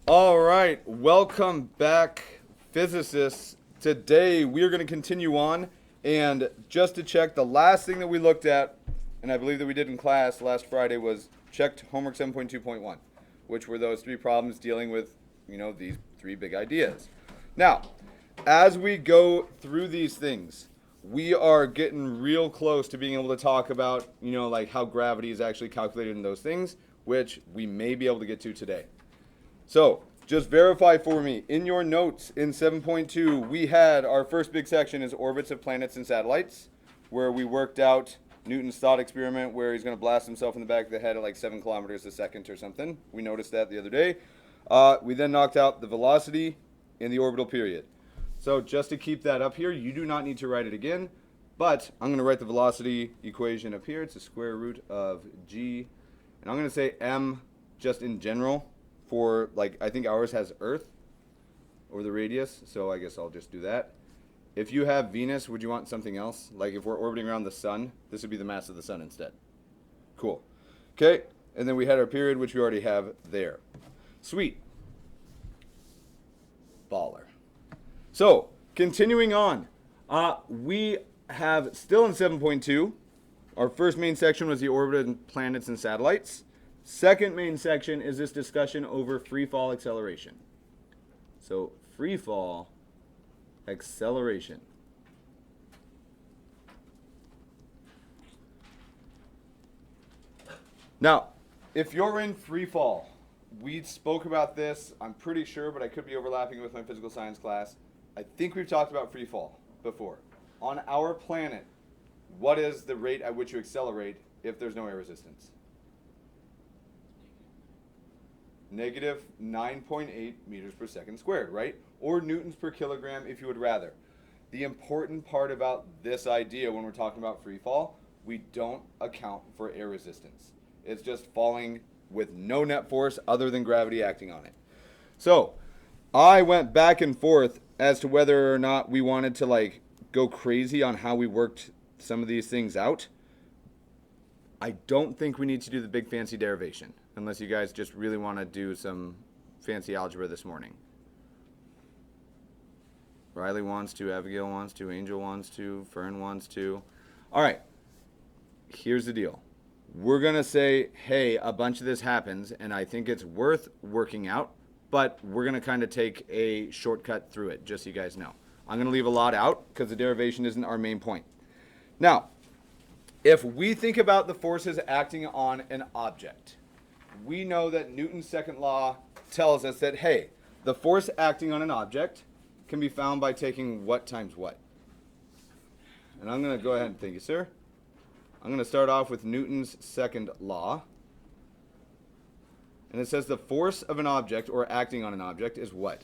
All right, welcome back, physicists. Today we are going to continue on, and just to check, the last thing that we looked at, and I believe that we did in class last Friday, was checked homework 7.2.1, which were those three problems dealing with, these three big ideas. Now, as we go through these things, we are getting real close to being able to talk about, like how gravity is actually calculated in those things, which we may be able to get to today. So, just verify for me. In your notes in 7.2, we had our first big section is orbits of planets and satellites, where we worked out Newton's thought experiment where he's going to blast himself in the back of the head at like 7 kilometers a second or something. We noticed that the other day. We then knocked out the velocity in the orbital period. So just to keep that up here, you do not need to write it again, but I'm going to write the velocity equation up here. It's the square root of g, and I'm going to say m just in general. For, I think ours has Earth over the radius, so I guess I'll just do that. If you have Venus, would you want something else? Like if we're orbiting around the sun, this would be the mass of the sun instead. Cool. Okay, and then we had our period, which we already have there. Sweet. Baller. So, continuing on, we have still in 7.2, our first main section was the orbit of planets and satellites. Second main section is this discussion over free fall acceleration. So, free fall acceleration. Now, if you're in free fall, we spoke about this, I'm pretty sure, but I could be overlapping with my physical science class. I think we've talked about free fall before. On our planet, what is the rate at which you accelerate if there's no air resistance? Negative 9.8 meters per second squared, right? Or newtons per kilogram if you would rather. The important part about this idea when we're talking about free fall, we don't account for air resistance. It's just falling with no net force other than gravity acting on it. So, I went back and forth as to whether or not we wanted to go crazy on how we worked some of these things out. I don't think we need to do the big fancy derivation, unless you guys just really want to do some fancy algebra this morning. Riley wants to, Abigail wants to, Angel wants to, Fern wants to. All right, here's the deal. We're going to say, hey, a bunch of this happens, and I think it's worth working out, but we're going to kind of take a shortcut through it, just so you guys know. I'm going to leave a lot out because the derivation isn't our main point. Now, if we think about the forces acting on an object, we know that Newton's second law tells us that, hey, the force acting on an object can be found by taking what times what. And I'm going to go ahead and thank you, sir. I'm going to start off with Newton's second law. And it says the force of an object or acting on an object is what?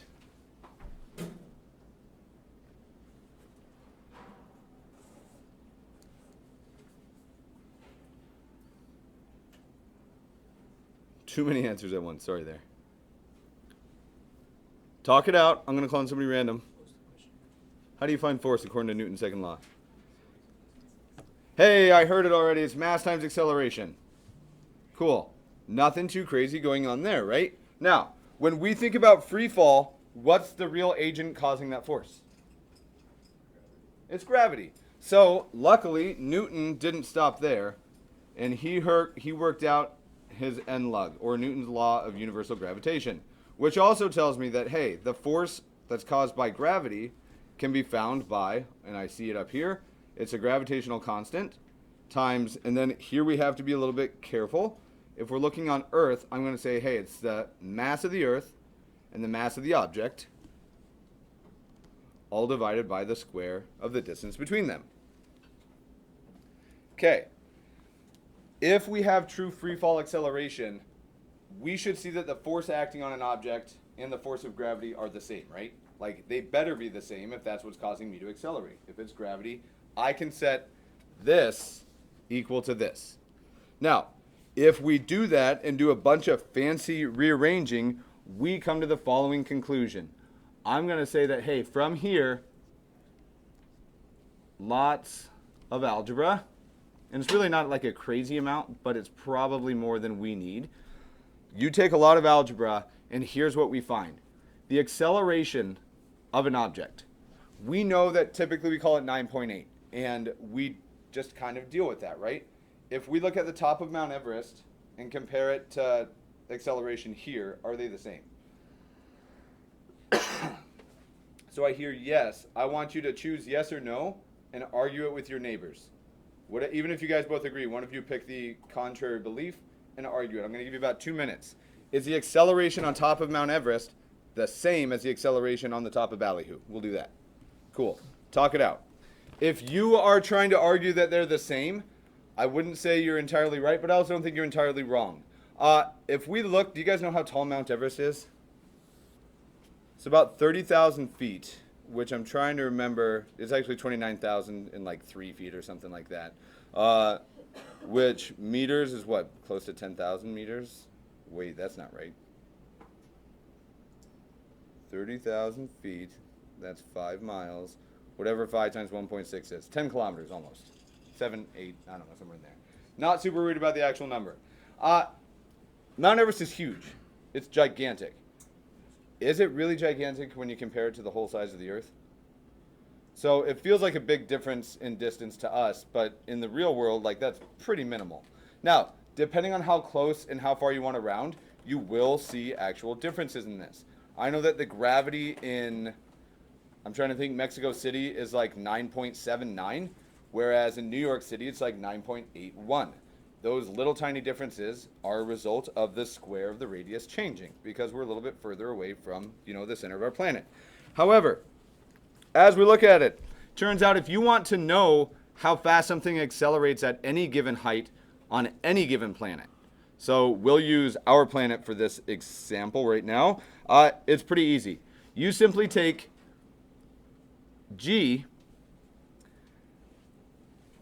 Too many answers at once. Sorry there. Talk it out. I'm going to call on somebody random. How do you find force according to Newton's second law? Hey, I heard it already. It's mass times acceleration. Cool. Nothing too crazy going on there, right? Now, when we think about free fall, what's the real agent causing that force? It's gravity. So, luckily, Newton didn't stop there, and he worked out his n log, or Newton's law of universal gravitation, which also tells me that, hey, the force that's caused by gravity can be found by, and I see it up here, it's a gravitational constant times, and then here we have to be a little bit careful. If we're looking on Earth, I'm going to say, hey, it's the mass of the Earth and the mass of the object, all divided by the square of the distance between them. Okay. If we have true free fall acceleration, we should see that the force acting on an object and the force of gravity are the same, right? Like, they better be the same if that's what's causing me to accelerate. If it's gravity, I can set this equal to this. Now, if we do that and do a bunch of fancy rearranging, we come to the following conclusion. I'm going to say that, hey, from here, lots of algebra. And it's really not like a crazy amount, but it's probably more than we need. You take a lot of algebra, And here's what we find. The acceleration of an object. We know that typically we call it 9.8, and we just kind of deal with that, right? If we look at the top of Mount Everest and compare it to acceleration here, are they the same? So I hear yes. I want you to choose yes or no and argue it with your neighbors. Even if you guys both agree, one of you pick the contrary belief and argue it. I'm going to give you about 2 minutes. Is the acceleration on top of Mount Everest the same as the acceleration on the top of Ballyhoo? We'll do that. Cool. Talk it out. If you are trying to argue that they're the same, I wouldn't say you're entirely right, but I also don't think you're entirely wrong. If we look, do you guys know how tall Mount Everest is? It's about 30,000 feet, which I'm trying to remember. It's actually 29,000 and like 3 feet or something like that. Which meters is what? Close to 10,000 meters? Wait, that's not right. 30,000 feet, that's 5 miles. Whatever 5 times 1.6 is. 10 kilometers almost. 7, 8, I don't know, somewhere in there. Not super worried about the actual number. Mount Everest is huge. It's gigantic. Is it really gigantic when you compare it to the whole size of the Earth? So it feels like a big difference in distance to us, but in the real world, like that's pretty minimal. Now, depending on how close and how far you want to round, you will see actual differences in this. I know that the gravity in, I'm trying to think, Mexico City is like 9.79, whereas in New York City it's like 9.81. Those little tiny differences are a result of the square of the radius changing because we're a little bit further away from, the center of our planet. However, as we look at it, turns out if you want to know how fast something accelerates at any given height on any given planet, so we'll use our planet for this example right now, it's pretty easy. You simply take g,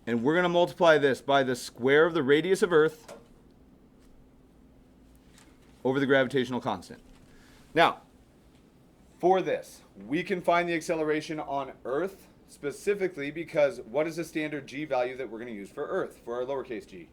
and we're going to multiply this by the square of the radius of Earth over the gravitational constant. Now, for this, we can find the acceleration on Earth specifically because what is the standard g value that we're going to use for Earth, for our lowercase g?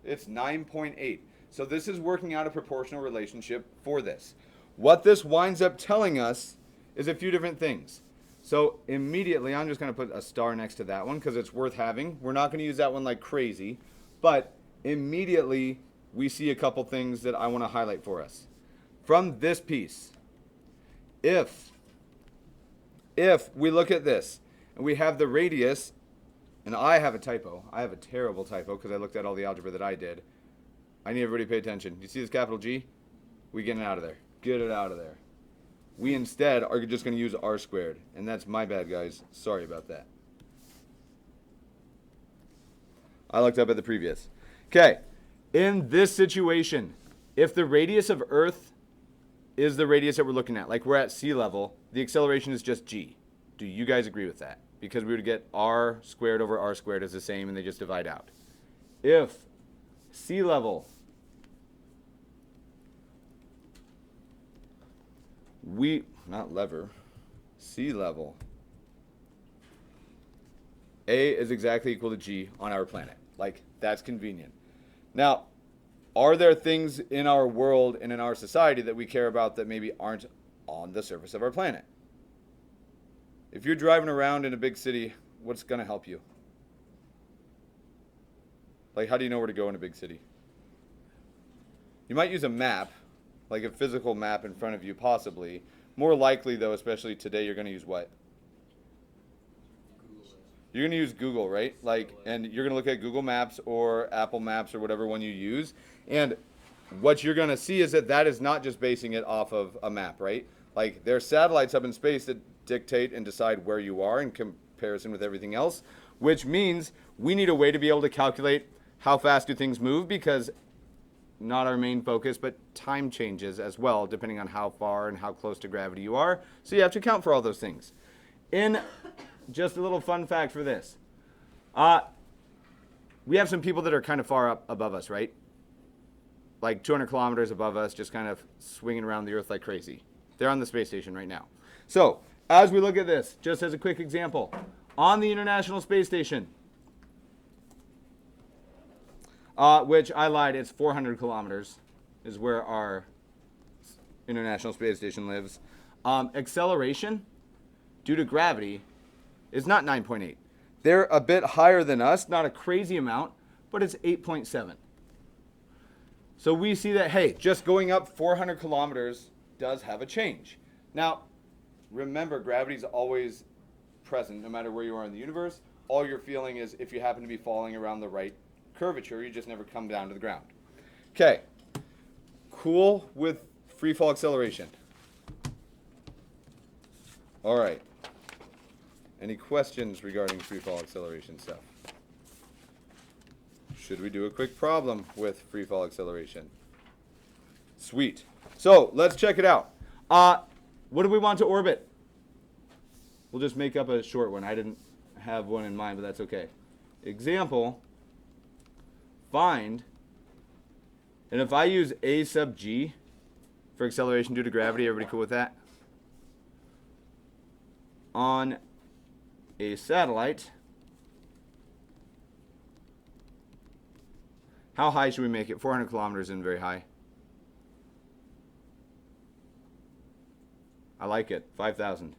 It's 9.8. So this is working out a proportional relationship for this. What this winds up telling us is a few different things. So immediately, I'm just going to put a star next to that one because it's worth having. We're not going to use that one like crazy, but immediately we see a couple things that I want to highlight for us. From this piece, if we look at this and we have the radius, and I have a typo. I have a terrible typo because I looked at all the algebra that I did. I need everybody to pay attention. You see this capital G? We get it out of there. Get it out of there. We instead are just going to use r squared. And that's my bad, guys. Sorry about that. I looked up at the previous. Okay. In this situation, if the radius of Earth is the radius that we're looking at, like we're at sea level, the acceleration is just g. Do you guys agree with that? Because we would get r squared over r squared is the same, and they just divide out. If sea level, sea level, A is exactly equal to G on our planet. Like, that's convenient. Now, are there things in our world and in our society that we care about that maybe aren't on the surface of our planet? If you're driving around in a big city, what's going to help you? Like, how do you know where to go in a big city? You might use a map, like a physical map in front of you, possibly. More likely, though, especially today, you're going to use what? You're going to use Google, right? Like, and you're going to look at Google Maps or Apple Maps or whatever one you use. And what you're going to see is that is not just basing it off of a map, right? Like, there are satellites up in space that dictate and decide where you are in comparison with everything else, which means we need a way to be able to calculate how fast do things move, because not our main focus, but time changes as well, depending on how far and how close to gravity you are. So you have to account for all those things. In just a little fun fact for this, we have some people that are kind of far up above us, right? Like 200 kilometers above us, just kind of swinging around the Earth like crazy. They're on the space station right now. So as we look at this, just as a quick example, on the International Space Station, which I lied, it's 400 kilometers is where our International Space Station lives. Acceleration due to gravity is not 9.8. They're a bit higher than us, not a crazy amount, but it's 8.7. So we see that, hey, just going up 400 kilometers does have a change. Now, remember, gravity is always present no matter where you are in the universe. All you're feeling is if you happen to be falling around the right curvature, you just never come down to the ground. Okay, cool with free fall acceleration. All right. Any questions regarding free fall acceleration stuff? Should we do a quick problem with free fall acceleration? Sweet. So let's check it out. What do we want to orbit? We'll just make up a short one. I didn't have one in mind, but that's okay. Example, find, and if I use a sub g for acceleration due to gravity, everybody cool with that? On a satellite, how high should we make it? 400 kilometers isn't very high. I like it. 5,000.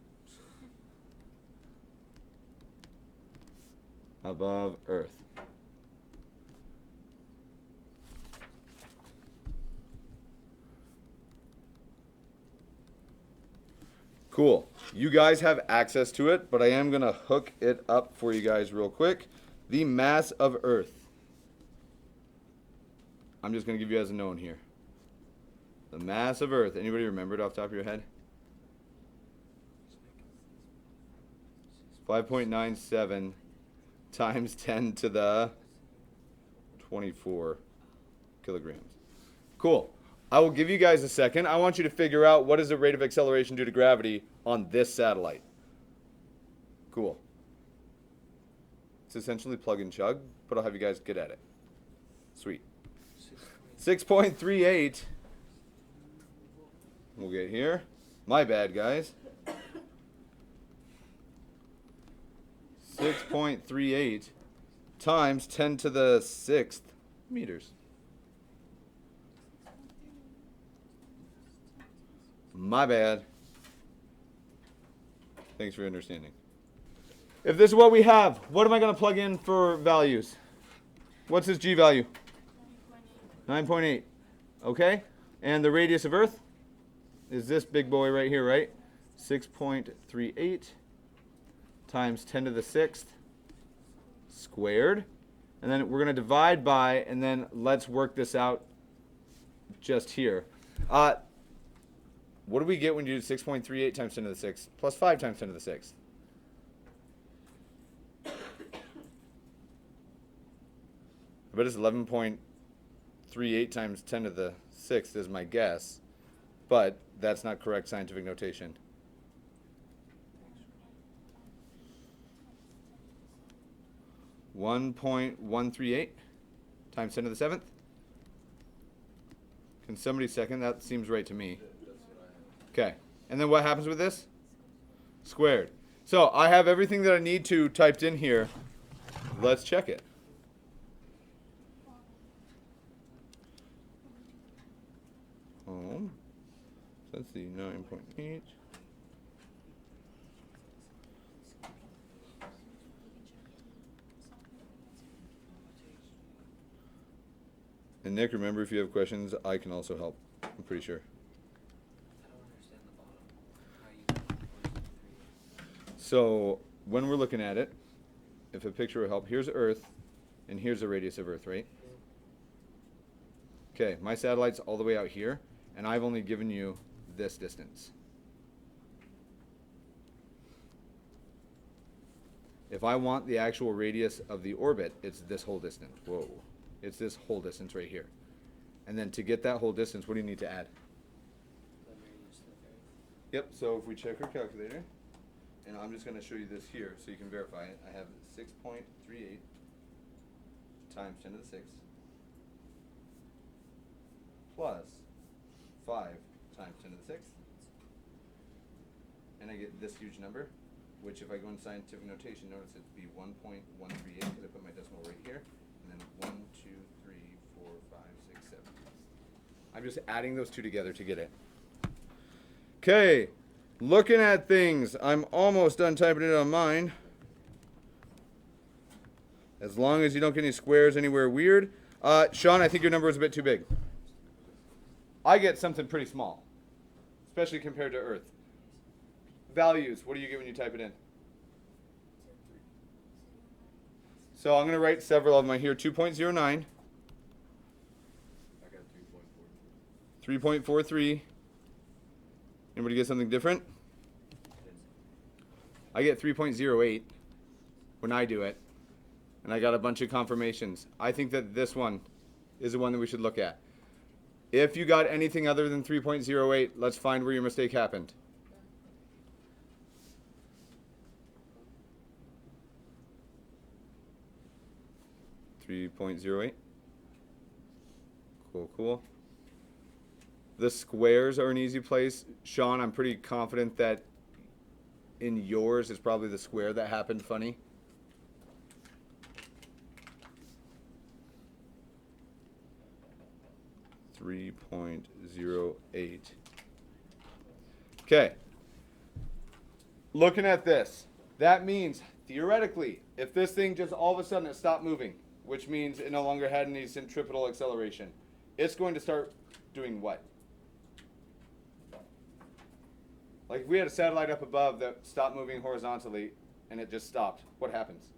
Above Earth. Cool. You guys have access to it, but I am going to hook it up for you guys real quick. The mass of Earth. I'm just going to give you guys a known here. The mass of Earth. Anybody remember it off the top of your head? 5.97 times 10 to the 24 kilograms. Cool. I will give you guys a second. I want you to figure out what is the rate of acceleration due to gravity on this satellite. Cool. It's essentially plug and chug, but I'll have you guys get at it. Sweet. 6.38. We'll get here. My bad, guys. 6.38 times 10 to the 6th meters. My bad. Thanks for your understanding. If this is what we have, what am I going to plug in for values? What's this G value? 9.8. Okay. And the radius of Earth is this big boy right here, right? 6.38 times 10 to the 6th squared. And then we're going to divide by, and then let's work this out just here. What do we get when you do 6.38 times 10 to the 6th plus 5 times 10 to the 6th? I bet it's 11.38 times 10 to the 6th is my guess, but that's not correct scientific notation. .138 times 10 to the 7th. Can somebody second? That seems right to me. Okay, and then what happens with this? Squared. So I have everything that I need to typed in here. Let's check it. Let's see, 9.8. And Nick, remember, if you have questions, I can also help. I'm pretty sure. So when we're looking at it, if a picture will help, here's Earth, and here's the radius of Earth, right? Okay, my satellite's all the way out here, and I've only given you this distance. If I want the actual radius of the orbit, it's this whole distance. Whoa. It's this whole distance right here. And then to get that whole distance, what do you need to add? Yep, so if we check our calculator, and I'm just going to show you this here so you can verify it. I have 6.38 times 10 to the 6th plus 5 times 10 to the 6th. And I get this huge number, which if I go in scientific notation, notice it'd be 1.138 because I put my decimal right here. And then 1, 2, 3, I'm just adding those two together to get it. Okay, looking at things. I'm almost done typing it on mine. As long as you don't get any squares anywhere weird. Sean, I think your number is a bit too big. I get something pretty small, especially compared to Earth. Values, what do you get when you type it in? So I'm going to write several of them here. 2.09. I got 3.43. Anybody get something different? I get 3.08 when I do it. And I got a bunch of confirmations. I think that this one is the one that we should look at. If you got anything other than 3.08, let's find where your mistake happened. .08. Cool. The squares are an easy place. Sean, I'm pretty confident that in yours is probably the square that happened funny. .08. Okay. Looking at this, that means theoretically, if this thing just all of a sudden it stopped moving, which means it no longer had any centripetal acceleration, it's going to start doing what? Like if we had a satellite up above that stopped moving horizontally and it just stopped, what happens?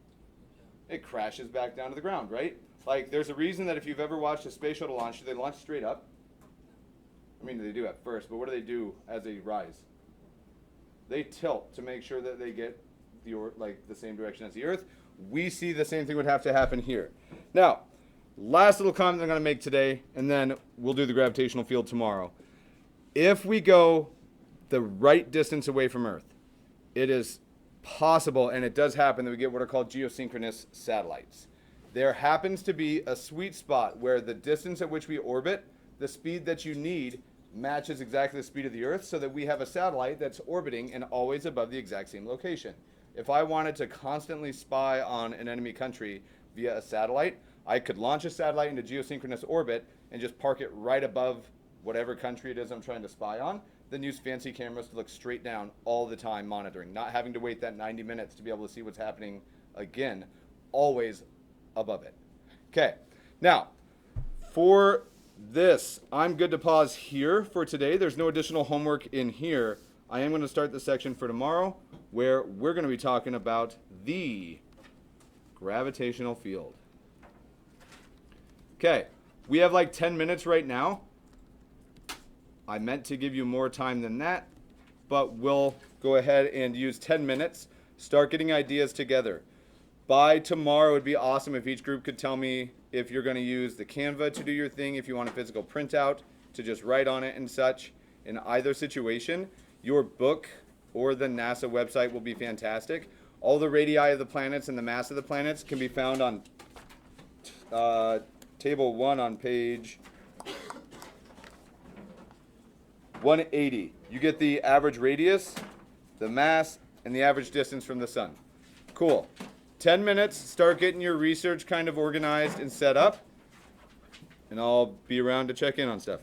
It crashes back down to the ground, right? Like there's a reason that if you've ever watched a space shuttle launch, do they launch straight up? I mean, they do at first, but what do they do as they rise? They tilt to make sure that they get the same direction as the Earth. We see the same thing would have to happen here. Now, last little comment I'm going to make today, and then we'll do the gravitational field tomorrow. If we go the right distance away from Earth, it is possible, and it does happen, that we get what are called geosynchronous satellites. There happens to be a sweet spot where the distance at which we orbit, the speed that you need, matches exactly the speed of the Earth, so that we have a satellite that's orbiting and always above the exact same location. If I wanted to constantly spy on an enemy country via a satellite, I could launch a satellite into geosynchronous orbit and just park it right above whatever country it is I'm trying to spy on, then use fancy cameras to look straight down all the time monitoring, not having to wait that 90 minutes to be able to see what's happening again, always above it. Okay, now for this, I'm good to pause here for today. There's no additional homework in here. I am going to start the section for tomorrow where we're going to be talking about the gravitational field. Okay, we have like 10 minutes right now. I meant to give you more time than that, but we'll go ahead and use 10 minutes, start getting ideas together. By tomorrow, it would be awesome if each group could tell me if you're going to use the Canva to do your thing, if you want a physical printout to just write on it and such. In either situation, your book or the NASA website will be fantastic. All the radii of the planets and the mass of the planets can be found on table 1 on page 180. You get the average radius, the mass, and the average distance from the sun. Cool. 10 minutes, start getting your research kind of organized and set up, and I'll be around to check in on stuff.